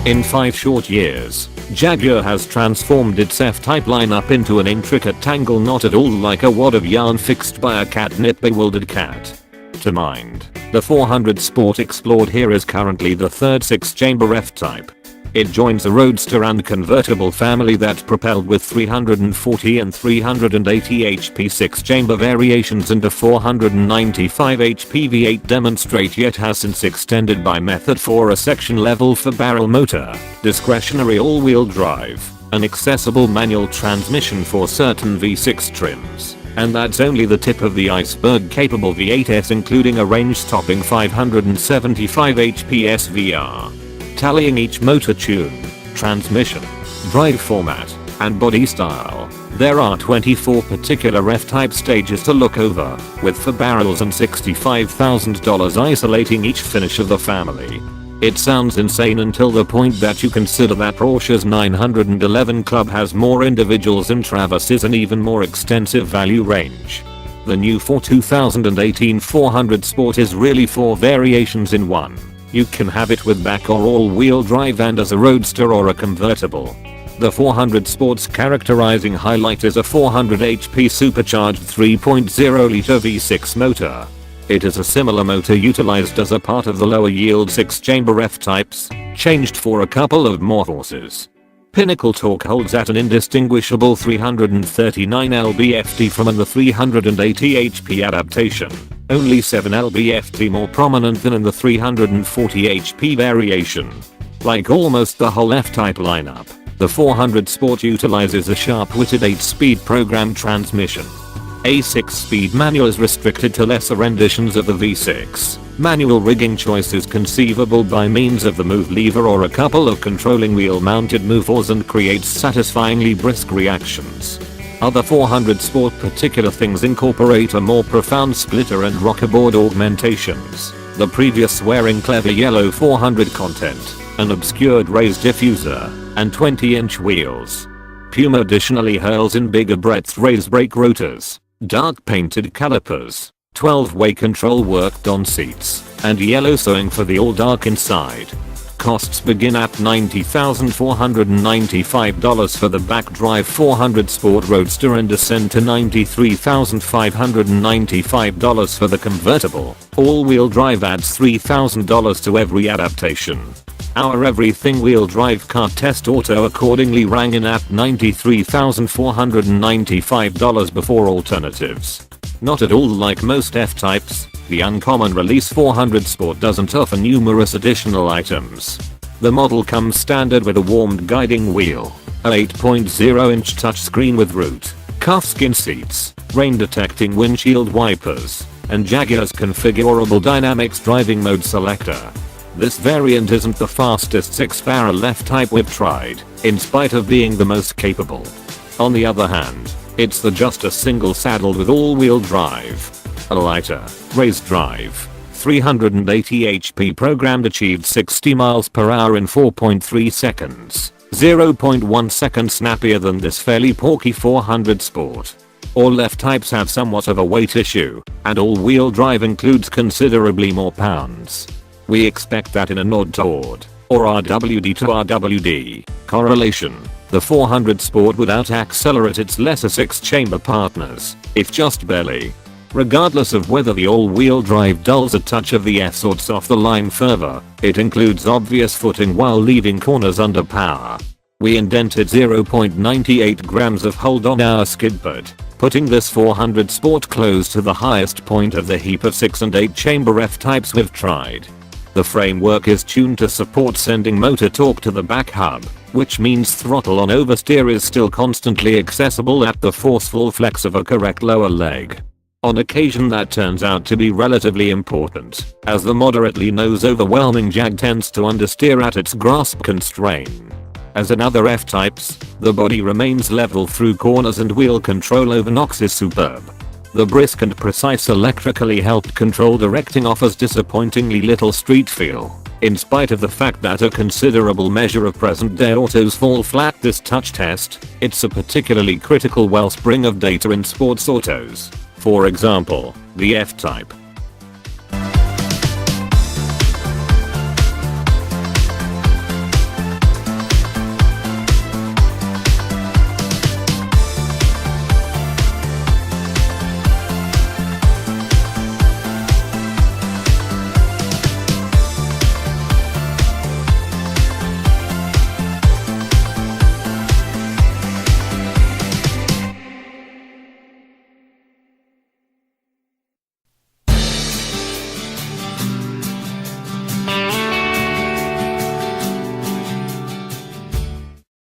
In 5 short years, Jaguar has transformed its F-Type lineup into an intricate tangle not at all like a wad of yarn fixed by a catnip-bewildered cat. To mind, the 400 Sport explored here is currently the third 6-chamber F-Type. It joins the roadster and convertible family that propelled with 340 and 380 HP 6-chamber variations and a 495 HP V8 demonstrate, yet has since extended by method for a section level for barrel motor, discretionary all-wheel drive, an accessible manual transmission for certain V6 trims, and that's only the tip of the iceberg capable V8s including a range-topping 575 HP SVR. Tallying each motor tune, transmission, drive format, and body style, there are 24 particular F-Type stages to look over, with 4 barrels and $65,000 isolating each finish of the family. It sounds insane until the point that you consider that Porsche's 911 Club has more individuals and Traverses and even more extensive value range. The new 2018 400 Sport is really 4 variations in one. You can have it with back or all-wheel drive and as a roadster or a convertible. The 400 Sport's characterizing highlight is a 400 HP supercharged 3.0 liter V6 motor. It is a similar motor utilized as a part of the lower yield 6-chamber F-Types, changed for a couple of more horses. Pinnacle torque holds at an indistinguishable 339 lb-ft from the 380 HP adaptation. Only 7 lb-ft more prominent than in the 340 HP variation. Like almost the whole F-Type lineup, the 400 Sport utilizes a sharp-witted 8-speed program transmission. A 6-speed manual is restricted to lesser renditions of the V6. Manual rigging choice is conceivable by means of the move lever or a couple of controlling wheel-mounted movers and creates satisfyingly brisk reactions. Other 400 Sport particular things incorporate a more profound splitter and rockerboard augmentations, the previous wearing clever yellow 400 content, an obscured raised diffuser, and 20-inch wheels. Puma additionally hurls in bigger breadth raised brake rotors, dark painted calipers, 12-way control worked on seats, and yellow sewing for the all-dark inside. Costs begin at $90,495 for the back-drive 400 Sport Roadster and descend to $93,595 for the convertible. All-wheel drive adds $3,000 to every adaptation. Our everything wheel drive car test auto accordingly rang in at $93,495 before alternatives. Not at all like most F-Types, the uncommon release 400 Sport doesn't offer numerous additional items. The model comes standard with a warmed guiding wheel, a 8.0-inch touchscreen with root, calfskin seats, rain-detecting windshield wipers, and Jaguar's configurable dynamics driving mode selector. This variant isn't the fastest 6-barrel F-Type we've tried, in spite of being the most capable. On the other hand, it's the just a single saddled with all-wheel drive. A lighter, raised drive, 380 HP programmed achieved 60 miles per hour in 4.3 seconds, 0.1 seconds snappier than this fairly porky 400 Sport. All F-Types have somewhat of a weight issue, and all-wheel drive includes considerably more pounds. We expect that in a nod toward, or AWD to AWD, correlation, the 400 Sport would out-accelerate its lesser 6-chamber partners, if just barely. Regardless of whether the all-wheel drive dulls a touch of the F-Sorts off the line further, it includes obvious footing while leaving corners under power. We indented 0.98 grams of hold on our skid pad, putting this 400 Sport close to the highest point of the heap of 6 and 8 chamber F-types we've tried. The framework is tuned to support sending motor torque to the back hub, which means throttle on oversteer is still constantly accessible at the forceful flex of a correct lower leg. On occasion that turns out to be relatively important, as the moderately nose-overwhelming Jag tends to understeer at its grasp constraint. As in other F-types, the body remains level through corners and wheel control over knocks is superb. The brisk and precise electrically helped control directing offers disappointingly little street feel, in spite of the fact that a considerable measure of present-day autos fall flat this touch test. It's a particularly critical wellspring of data in sports autos. For example, the F-Type,